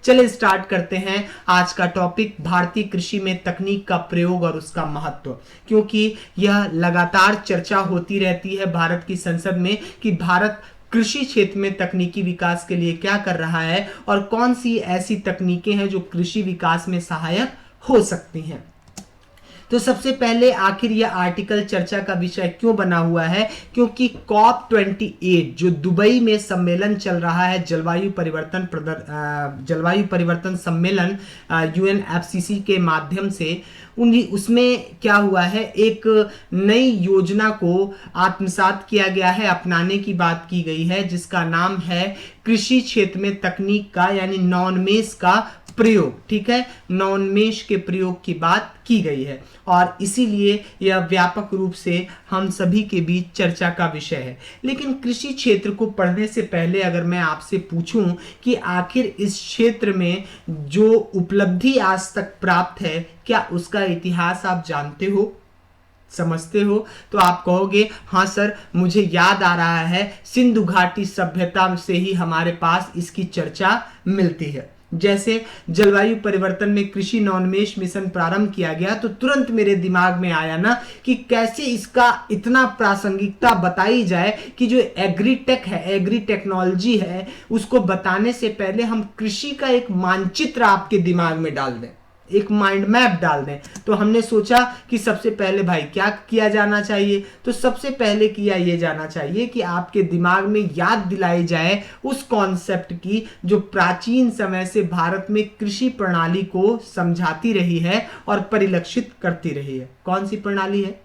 चलिए स्टार्ट करते हैं आज का टॉपिक, भारतीय कृषि में तकनीक का प्रयोग और उसका महत्व। क्योंकि यह लगातार चर्चा होती रहती है भारत की संसद में कि भारत कृषि क्षेत्र में तकनीकी विकास के लिए क्या कर रहा है और कौन सी ऐसी तकनीकें हैं जो कृषि विकास में सहायक हो सकती हैं। तो सबसे पहले आखिर यह आर्टिकल चर्चा का विषय क्यों बना हुआ है, क्योंकि COP28 जो दुबई में सम्मेलन चल रहा है, जलवायु परिवर्तन सम्मेलन UNFCCC के माध्यम से, उसमें क्या हुआ है, एक नई योजना को आत्मसात किया गया है, अपनाने की बात की गई है, जिसका नाम है कृषि क्षेत्र में तकनीक का यानी नॉन मेष का प्रयोग। ठीक है, नॉन मेष के प्रयोग की बात की गई है और इसीलिए यह व्यापक रूप से हम सभी के बीच चर्चा का विषय है। लेकिन कृषि क्षेत्र को पढ़ने से पहले अगर मैं आपसे पूछूं कि आखिर इस क्षेत्र में जो उपलब्धि आज तक प्राप्त है, क्या उसका इतिहास आप जानते हो, समझते हो? तो आप कहोगे हाँ सर, मुझे याद आ रहा है सिंधु घाटी सभ्यता से ही हमारे पास इसकी चर्चा मिलती है। जैसे जलवायु परिवर्तन में कृषि नॉनमेष मिशन प्रारंभ किया गया तो तुरंत मेरे दिमाग में आया ना कि कैसे इसका इतना प्रासंगिकता बताई जाए कि जो एग्रीटेक है, एग्री टेक्नोलॉजी है, उसको बताने से पहले हम कृषि का एक मानचित्र आपके दिमाग में डाल दें, एक माइंड मैप डाल दें। तो हमने सोचा कि सबसे पहले भाई क्या किया जाना चाहिए, तो सबसे पहले किया यह जाना चाहिए कि आपके दिमाग में याद दिलाई जाए उस कॉन्सेप्ट की जो प्राचीन समय से भारत में कृषि प्रणाली को समझाती रही है और परिलक्षित करती रही है। कौन सी प्रणाली है?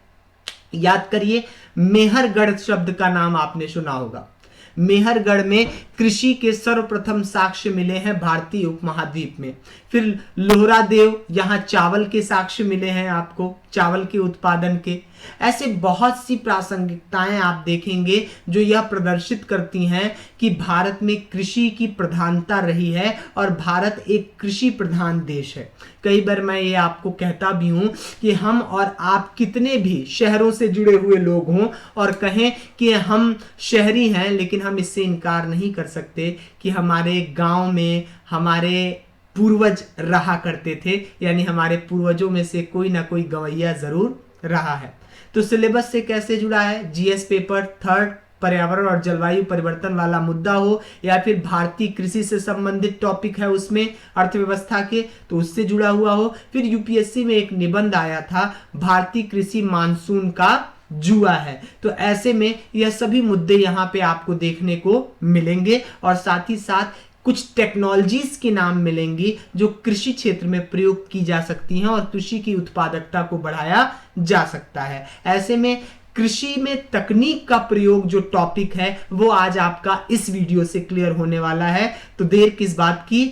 याद करिए, मेहरगढ़ शब्द का नाम आपने सुना होगा। मेहरगढ़ में कृषि के सर्वप्रथम साक्ष्य मिले हैं भारतीय उपमहाद्वीप में। फिर लोहरादेव, यहां चावल के साक्ष्य मिले हैं आपको, चावल के उत्पादन के। ऐसे बहुत सी प्रासंगिकताएं आप देखेंगे जो यह प्रदर्शित करती हैं कि भारत में कृषि की प्रधानता रही है और भारत एक कृषि प्रधान देश है। कई बार मैं ये आपको कहता भी हूं कि हम और आप कितने भी शहरों से जुड़े हुए लोग हों और कहें कि हम शहरी हैं, लेकिन हम इससे इनकार नहीं कर सकते कि हमारे गांव में हमारे पूर्वज रहा करते थे, यानी हमारे पूर्वजों में से कोई ना कोई गवैया जरूर रहा है। तो सिलेबस से कैसे जुड़ा है? जीएस पेपर 3 पर्यावरण और जलवायु परिवर्तन वाला मुद्दा हो या फिर भारतीय कृषि से संबंधित टॉपिक है उसमें अर्थव्यवस्था के, तो उससे जुड़ा हुआ हो। फिर यूपीएससी में एक निबंध आया था, भारतीय कृषि मानसून का जुआ है। तो ऐसे में यह सभी मुद्दे यहाँ पे आपको देखने को मिलेंगे और साथ ही साथ कुछ टेक्नोलॉजीज के नाम मिलेंगी जो कृषि क्षेत्र में प्रयोग की जा सकती हैं और कृषि की उत्पादकता को बढ़ाया जा सकता है। ऐसे में कृषि में तकनीक का प्रयोग जो टॉपिक है वो आज आपका इस वीडियो से क्लियर होने वाला है। तो देर किस बात की,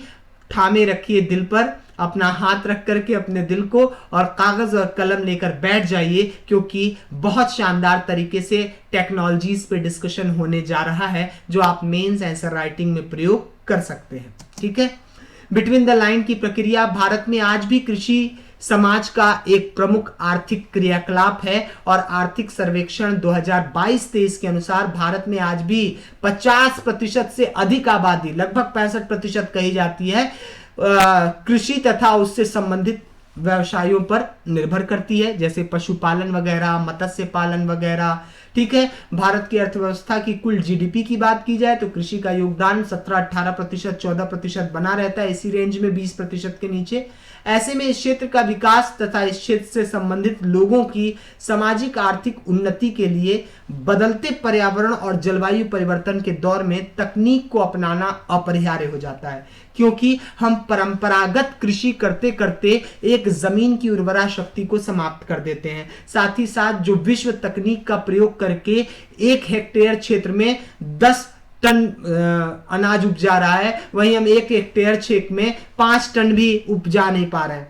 थामे रखिए दिल पर, अपना हाथ रख करके अपने दिल को और कागज और कलम लेकर बैठ जाइए, क्योंकि बहुत शानदार तरीके से टेक्नोलॉजीज पे डिस्कशन होने जा रहा है जो आप मेंस आंसर राइटिंग में प्रयोग कर सकते हैं। ठीक है, बिटवीन द लाइन की प्रक्रिया भारत में आज भी कृषि समाज का एक प्रमुख आर्थिक क्रियाकलाप है और आर्थिक सर्वेक्षण 2022-23 के अनुसार भारत में आज भी 50% से अधिक आबादी, लगभग 65% कही जाती है, कृषि तथा उससे संबंधित व्यवसायों पर निर्भर करती है, जैसे पशुपालन वगैरह, मत्स्य पालन वगैरह। ठीक है, भारत की अर्थव्यवस्था की कुल जीडीपी की बात की जाए तो कृषि का योगदान 17-18%, 14% बना रहता है, इसी रेंज में 20% के नीचे। ऐसे में इस क्षेत्र का विकास तथा इस क्षेत्र से संबंधित लोगों की सामाजिक आर्थिक उन्नति के लिए बदलते पर्यावरण और जलवायु परिवर्तन के दौर में तकनीक को अपनाना अपरिहार्य हो जाता है, क्योंकि हम परंपरागत कृषि करते करते एक जमीन की उर्वरा शक्ति को समाप्त कर देते हैं। साथ ही साथ जो विश्व तकनीक का प्रयोग करके 1 हेक्टेयर क्षेत्र में 10 टन अनाज उपजा रहा है, वहीं हम 1 हेक्टेयर क्षेत्र में 5 टन भी उपजा नहीं पा रहे हैं,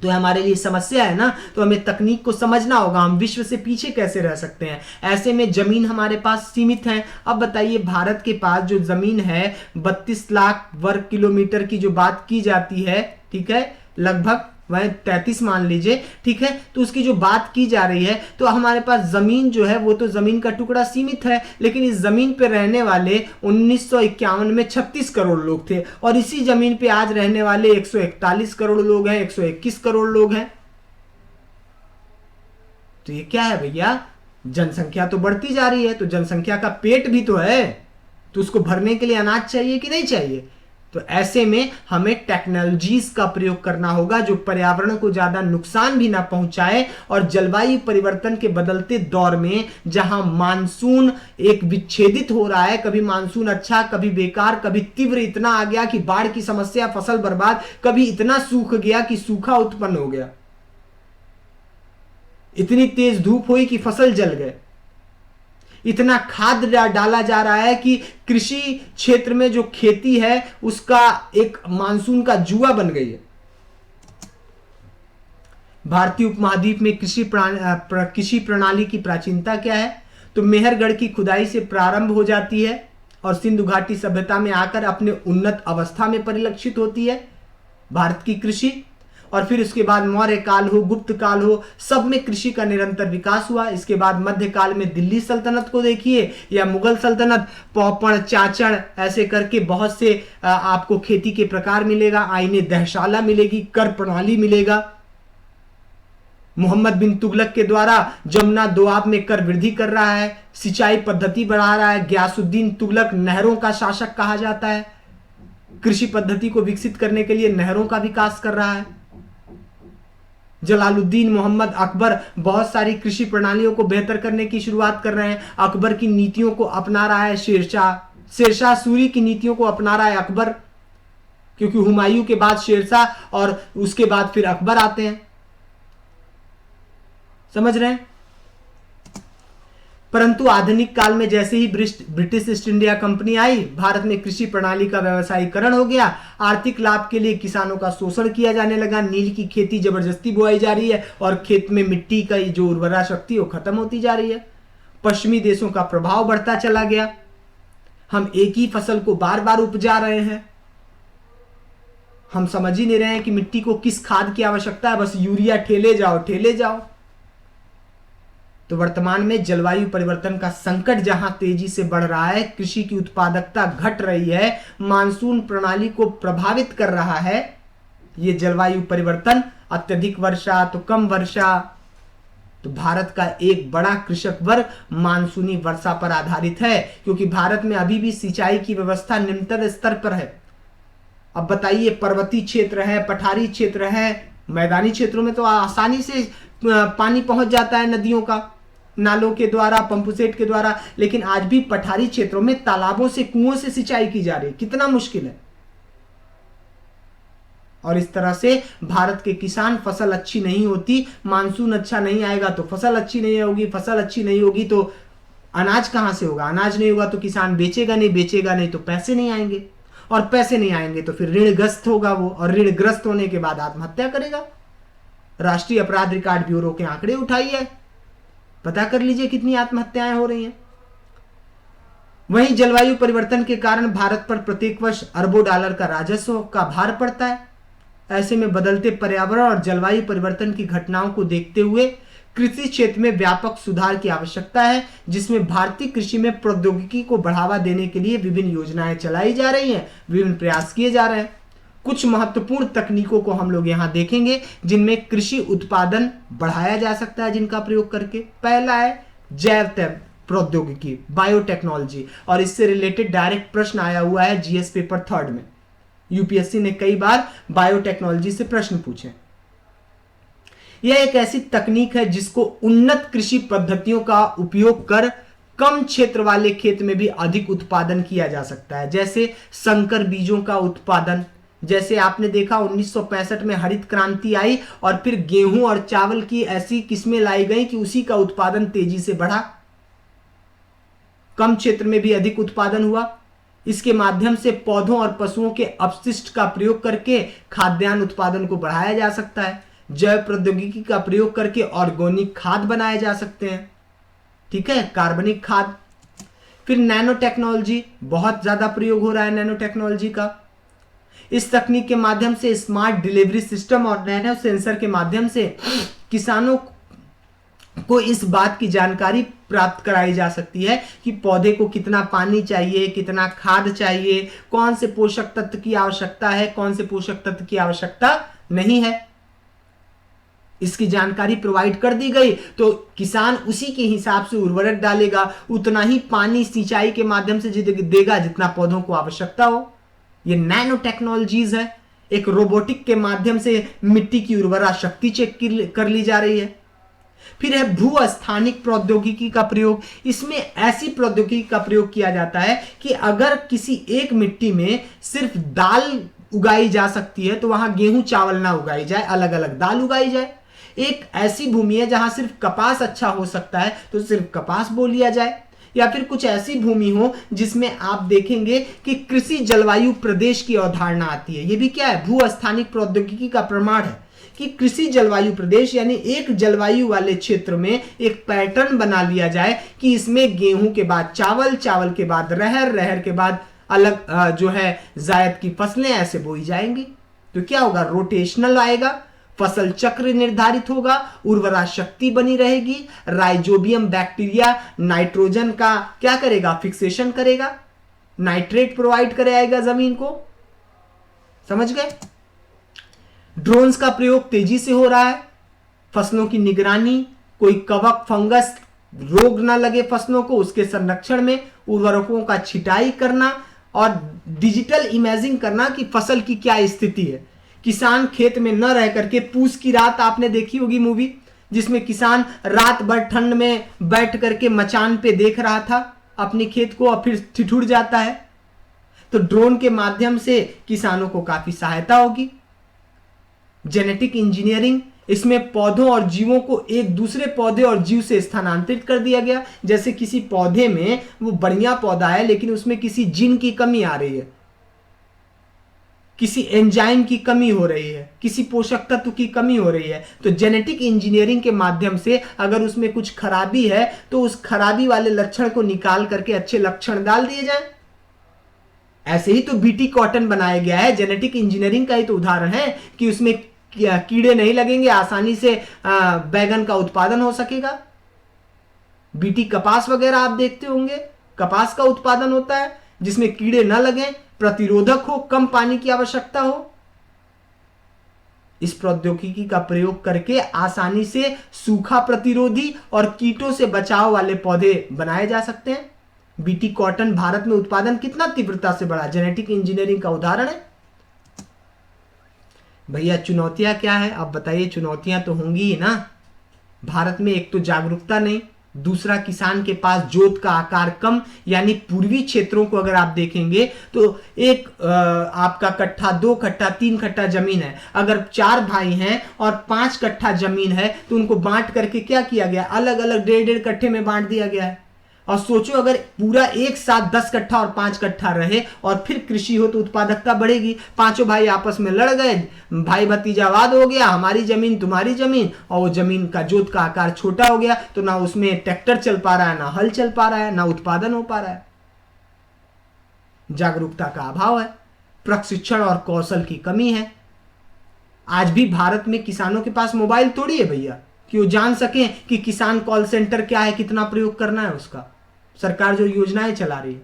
तो हमारे लिए समस्या है ना। तो हमें तकनीक को समझना होगा, हम विश्व से पीछे कैसे रह सकते हैं। ऐसे में जमीन हमारे पास सीमित है। अब बताइए, भारत के पास जो जमीन है 32 लाख वर्ग किलोमीटर की जो बात की जाती है, ठीक है, लगभग वह 33 मान लीजिए, ठीक है। तो उसकी जो बात की जा रही है, तो हमारे पास जमीन जो है वो तो जमीन का टुकड़ा सीमित है, लेकिन इस जमीन पे रहने वाले 1951 में 36 करोड़ लोग थे, और इसी जमीन पे आज रहने वाले 141 करोड़ लोग हैं, 121 करोड़ लोग हैं। तो ये क्या है भैया, जनसंख्या तो बढ़ती जा रही है, तो जनसंख्या का पेट भी तो है, तो उसको भरने के लिए अनाज चाहिए कि नहीं चाहिए। तो ऐसे में हमें टेक्नोलॉजीज का प्रयोग करना होगा जो पर्यावरण को ज्यादा नुकसान भी ना पहुंचाए, और जलवायु परिवर्तन के बदलते दौर में जहां मानसून एक विच्छेदित हो रहा है, कभी मानसून अच्छा, कभी बेकार, कभी तीव्र इतना आ गया कि बाढ़ की समस्या, फसल बर्बाद, कभी इतना सूख गया कि सूखा उत्पन्न हो गया, इतनी तेज धूप हुई कि फसल जल गए, इतना खाद डाला जा रहा है कि कृषि क्षेत्र में जो खेती है उसका एक मानसून का जुआ बन गई है। भारतीय उपमहाद्वीप में कृषि प्रणाली की प्राचीनता क्या है, तो मेहरगढ़ की खुदाई से प्रारंभ हो जाती है और सिंधु घाटी सभ्यता में आकर अपने उन्नत अवस्था में परिलक्षित होती है भारत की कृषि। और फिर उसके बाद मौर्य काल हो, गुप्त काल हो, सब में कृषि का निरंतर विकास हुआ। इसके बाद मध्यकाल में दिल्ली सल्तनत को देखिए, या मुगल सल्तनत, पौपड़, चाचड़, ऐसे करके बहुत से आपको खेती के प्रकार मिलेगा, आईने दहशाला मिलेगी, कर प्रणाली मिलेगा। मोहम्मद बिन तुगलक के द्वारा जमुना दोआब में कर वृद्धि कर रहा है, सिंचाई पद्धति बढ़ा रहा है। ग्यासुद्दीन तुगलक नहरों का शासक कहा जाता है, कृषि पद्धति को विकसित करने के लिए नहरों का विकास कर रहा है। जलालुद्दीन मोहम्मद अकबर बहुत सारी कृषि प्रणालियों को बेहतर करने की शुरुआत कर रहे हैं, अकबर की नीतियों को अपना रहा है शेरशाह सूरी की नीतियों को अपना रहा है अकबर, क्योंकि हुमायूं के बाद शेरशाह और उसके बाद फिर अकबर आते हैं, समझ रहे हैं। परंतु आधुनिक काल में जैसे ही ब्रिटिश ईस्ट इंडिया कंपनी आई, भारत में कृषि प्रणाली का व्यवसायीकरण हो गया, आर्थिक लाभ के लिए किसानों का शोषण किया जाने लगा, नील की खेती जबरदस्ती बुआई जा रही है और खेत में मिट्टी का जो उर्वरा शक्ति वो खत्म होती जा रही है। पश्चिमी देशों का प्रभाव बढ़ता चला गया, हम एक ही फसल को बार बार उपजा रहे हैं, हम समझ ही नहीं रहे हैं कि मिट्टी को किस खाद की आवश्यकता है, बस यूरिया ठेले जाओ। तो वर्तमान में जलवायु परिवर्तन का संकट जहां तेजी से बढ़ रहा है, कृषि की उत्पादकता घट रही है, मानसून प्रणाली को प्रभावित कर रहा है ये जलवायु परिवर्तन, अत्यधिक वर्षा तो कम वर्षा, तो भारत का एक बड़ा कृषक वर्ग मानसूनी वर्षा पर आधारित है, क्योंकि भारत में अभी भी सिंचाई की व्यवस्था निम्नतर स्तर पर है। अब बताइए, पर्वतीय क्षेत्र है, पठारी क्षेत्र है, मैदानी क्षेत्रों में तो आसानी से पानी पहुंच जाता है नदियों का, नालों के द्वारा, पंपसेट के द्वारा, लेकिन आज भी पठारी क्षेत्रों में तालाबों से, कुओं से सिंचाई की जा रही है, कितना मुश्किल है। और इस तरह से भारत के किसान, फसल अच्छी नहीं होती, मानसून अच्छा नहीं आएगा तो फसल अच्छी नहीं होगी, फसल अच्छी नहीं होगी तो अनाज कहां से होगा, अनाज नहीं होगा तो किसान बेचेगा नहीं तो पैसे नहीं आएंगे, और पैसे नहीं आएंगे तो फिर ऋणग्रस्त होगा वो, और ऋणग्रस्त होने के बाद आत्महत्या करेगा। राष्ट्रीय अपराध रिकॉर्ड ब्यूरो के आंकड़े उठाइए, पता कर लीजिए कितनी आत्महत्याएं हो रही हैं। वहीं जलवायु परिवर्तन के कारण भारत पर प्रत्येक वर्ष अरबों डॉलर का राजस्व का भार पड़ता है। ऐसे में बदलते पर्यावरण और जलवायु परिवर्तन की घटनाओं को देखते हुए कृषि क्षेत्र में व्यापक सुधार की आवश्यकता है, जिसमें भारतीय कृषि में प्रौद्योगिकी को बढ़ावा देने के लिए विभिन्न योजनाएं चलाई जा रही हैं, विभिन्न प्रयास किए जा रहे हैं। कुछ महत्वपूर्ण तकनीकों को हम लोग यहां देखेंगे जिनमें कृषि उत्पादन बढ़ाया जा सकता है, जिनका प्रयोग करके। पहला है जैव प्रौद्योगिकी, बायोटेक्नोलॉजी, और इससे रिलेटेड डायरेक्ट प्रश्न आया हुआ है जीएस पेपर 3 में। यूपीएससी ने कई बार बायोटेक्नोलॉजी से प्रश्न पूछे। यह एक ऐसी तकनीक है जिसको उन्नत कृषि पद्धतियों का उपयोग कर कम क्षेत्र वाले खेत में भी अधिक उत्पादन किया जा सकता है, जैसे संकर बीजों का उत्पादन। जैसे आपने देखा 1965 में हरित क्रांति आई और फिर गेहूं और चावल की ऐसी किस्में लाई गई कि उसी का उत्पादन तेजी से बढ़ा, कम क्षेत्र में भी अधिक उत्पादन हुआ। इसके माध्यम से पौधों और पशुओं के अपशिष्ट का प्रयोग करके खाद्यान्न उत्पादन को बढ़ाया जा सकता है। जैव प्रौद्योगिकी का प्रयोग करके ऑर्गेनिक खाद बनाए जा सकते हैं, ठीक है, कार्बनिक खाद। फिर नैनो टेक्नोलॉजी, बहुत ज्यादा प्रयोग हो रहा है नैनो टेक्नोलॉजी का। इस तकनीक के माध्यम से स्मार्ट डिलीवरी सिस्टम और नैनो सेंसर के माध्यम से किसानों को इस बात की जानकारी प्राप्त कराई जा सकती है कि पौधे को कितना पानी चाहिए, कितना खाद चाहिए, कौन से पोषक तत्व की आवश्यकता है, कौन से पोषक तत्व की आवश्यकता नहीं है। इसकी जानकारी प्रोवाइड कर दी गई तो किसान उसी के हिसाब से उर्वरक डालेगा, उतना ही पानी सिंचाई के माध्यम से देगा जितना पौधों को आवश्यकता हो। ये नैनो टेक्नोलॉजीज है। एक रोबोटिक के माध्यम से मिट्टी की उर्वरा शक्ति चेक कर ली जा रही है। फिर है भू स्थानिक प्रौद्योगिकी का प्रयोग। इसमें ऐसी प्रौद्योगिकी का प्रयोग किया जाता है कि अगर किसी एक मिट्टी में सिर्फ दाल उगाई जा सकती है तो वहां गेहूं चावल ना उगाई जाए, अलग अलग दाल उगाई जाए। एक ऐसी भूमि है जहां सिर्फ कपास अच्छा हो सकता है तो सिर्फ कपास बो लिया जाए। या फिर कुछ ऐसी भूमि हो जिसमें आप देखेंगे कि कृषि जलवायु प्रदेश की अवधारणा आती है। ये भी क्या है, भू स्थानिक प्रौद्योगिकी का प्रमाण है कि कृषि जलवायु प्रदेश यानी एक जलवायु वाले क्षेत्र में एक पैटर्न बना लिया जाए कि इसमें गेहूं के बाद चावल, चावल के बाद रहर, रहर के बाद अलग जो है जायद की फसलें ऐसे बोई जाएंगी। तो क्या होगा, रोटेशनल आएगा, फसल चक्र निर्धारित होगा, उर्वरा शक्ति बनी रहेगी, राइजोबियम बैक्टीरिया नाइट्रोजन का क्या करेगा, फिक्सेशन करेगा, नाइट्रेट प्रोवाइड कराएगा जमीन को। समझ गए। ड्रोन्स का प्रयोग तेजी से हो रहा है। फसलों की निगरानी, कोई कवक फंगस रोग ना लगे फसलों को, उसके संरक्षण में उर्वरकों का छिटाई करना और डिजिटल इमेजिंग करना कि फसल की क्या स्थिति है। किसान खेत में न रह करके, पूस की रात आपने देखी होगी मूवी, जिसमें किसान रात भर ठंड में बैठ करके मचान पे देख रहा था अपने खेत को और फिर ठिठुर जाता है। तो ड्रोन के माध्यम से किसानों को काफी सहायता होगी। जेनेटिक इंजीनियरिंग, इसमें पौधों और जीवों को एक दूसरे पौधे और जीव से स्थानांतरित कर दिया गया। जैसे किसी पौधे में वो बढ़िया पौधा है लेकिन उसमें किसी जीन की कमी आ रही है, किसी एंजाइम की कमी हो रही है, किसी पोषक तत्व की कमी हो रही है, तो जेनेटिक इंजीनियरिंग के माध्यम से अगर उसमें कुछ खराबी है तो उस खराबी वाले लक्षण को निकाल करके अच्छे लक्षण डाल दिए जाए। ऐसे ही तो बीटी कॉटन बनाया गया है, जेनेटिक इंजीनियरिंग का ही तो उदाहरण है कि उसमें कीड़े नहीं लगेंगे, आसानी से बैगन का उत्पादन हो सकेगा। बीटी कपास वगैरह आप देखते होंगे, कपास का उत्पादन होता है जिसमें कीड़े न लगे, प्रतिरोधक हो, कम पानी की आवश्यकता हो। इस प्रौद्योगिकी का प्रयोग करके आसानी से सूखा प्रतिरोधी और कीटों से बचाव वाले पौधे बनाए जा सकते हैं। बीटी कॉटन भारत में उत्पादन कितना तीव्रता से बढ़ा, जेनेटिक इंजीनियरिंग का उदाहरण है। भैया चुनौतियां क्या है, आप बताइए। चुनौतियां तो होंगी ही ना। भारत में एक तो जागरूकता नहीं, दूसरा किसान के पास जोत का आकार कम, यानी पूर्वी क्षेत्रों को अगर आप देखेंगे तो एक आपका कट्ठा, 2 कट्ठा, 3 कट्ठा जमीन है। अगर 4 भाई हैं और 5 कट्ठा जमीन है तो उनको बांट करके क्या किया गया, अलग अलग 1.5 कट्ठे में बांट दिया गया है। और सोचो अगर पूरा एक साथ 10 कट्ठा और 5 कट्ठा रहे और फिर कृषि हो तो उत्पादकता बढ़ेगी। पांचों भाई आपस में लड़ गए, भाई भतीजावाद हो गया, हमारी जमीन तुम्हारी जमीन, और वो जमीन का जोत का आकार छोटा हो गया तो ना उसमें ट्रैक्टर चल पा रहा है, ना हल चल पा रहा है, ना उत्पादन हो पा रहा है। जागरूकता का अभाव है, प्रशिक्षण और कौशल की कमी है। आज भी भारत में किसानों के पास मोबाइल थोड़ी है भैया कि वो जान सकें कि किसान कॉल सेंटर क्या है, कितना प्रयोग करना है उसका। सरकार जो योजनाएं चला रही है,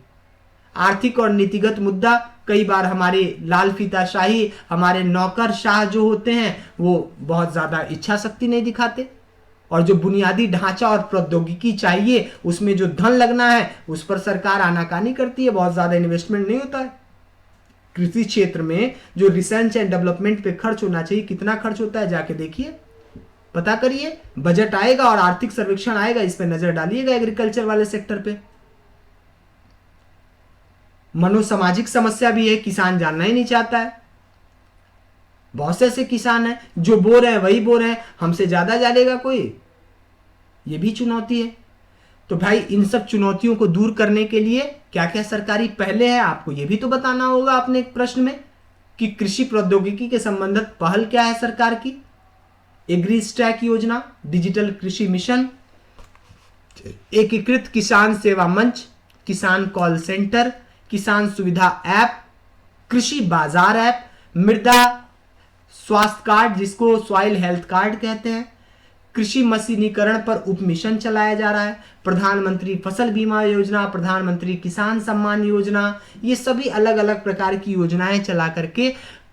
आर्थिक और नीतिगत मुद्दा, कई बार हमारे लाल फीताशाही, हमारे नौकरशाह जो होते हैं वो बहुत ज्यादा इच्छा शक्ति नहीं दिखाते, और जो बुनियादी ढांचा और प्रौद्योगिकी चाहिए उसमें जो धन लगना है उस पर सरकार आनाकानी करती है, बहुत ज्यादा इन्वेस्टमेंट नहीं होता है। कृषि क्षेत्र में जो रिसर्च एंड डेवलपमेंट पे खर्च होना चाहिए, कितना खर्च होता है जाके देखिए, पता करिए। बजट आएगा और आर्थिक सर्वेक्षण आएगा, इस पे नजर डालिएगा एग्रीकल्चर वाले सेक्टर पे। मनोसामाजिक समस्या भी है, किसान जानना ही नहीं चाहता है। बहुत से ऐसे किसान हैं जो बो रहे हैं वही बो रहे हैं, हमसे ज्यादा जानेगा कोई, ये भी चुनौती है। तो भाई इन सब चुनौतियों को दूर करने के लिए क्या क्या सरकारी पहले है, आपको ये भी तो बताना होगा अपने एक प्रश्न में कि कृषि प्रौद्योगिकी के संबंधित पहल क्या है सरकार की। एग्री स्टैक योजना, डिजिटल कृषि मिशन, एकीकृत किसान सेवा मंच, किसान कॉल सेंटर, किसान सुविधा ऐप, कृषि बाजार ऐप, मृदा स्वास्थ्य कार्ड जिसको सॉइल हेल्थ कार्ड कहते हैं, कृषि मशीनीकरण पर उप मिशन चलाया जा रहा है, प्रधानमंत्री फसल बीमा योजना, प्रधानमंत्री किसान सम्मान योजना, ये सभी अलग अलग प्रकार की योजनाएं चला करके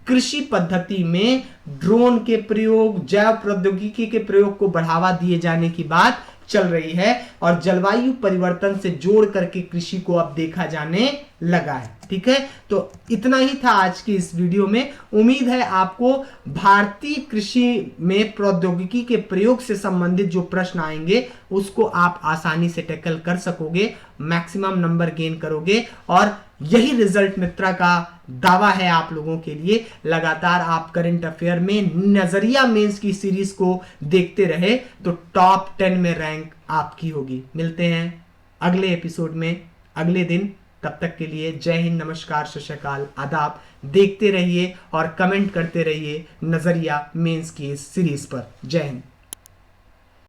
कृषि पद्धति में ड्रोन के प्रयोग, जैव प्रौद्योगिकी के प्रयोग को बढ़ावा दिए जाने की बात चल रही है और जलवायु परिवर्तन से जोड़ करके कृषि को अब देखा जाने लगा है। ठीक है, तो इतना ही था आज की इस वीडियो में। उम्मीद है आपको भारतीय कृषि में प्रौद्योगिकी के प्रयोग से संबंधित जो प्रश्न आएंगे उसको आप आसानी से टैकल कर सकोगे, मैक्सिमम नंबर गेन करोगे और यही रिजल्ट मित्रा का दावा है आप लोगों के लिए। लगातार आप करंट अफेयर में नजरिया मेंस की सीरीज को देखते रहे तो टॉप 10 में रैंक आपकी होगी। मिलते हैं अगले एपिसोड में अगले दिन, तब तक के लिए जय हिंद, नमस्कार, सत श्री अकाल, आदाब। देखते रहिए और कमेंट करते रहिए नजरिया मेंस की इस सीरीज पर। जय हिंद।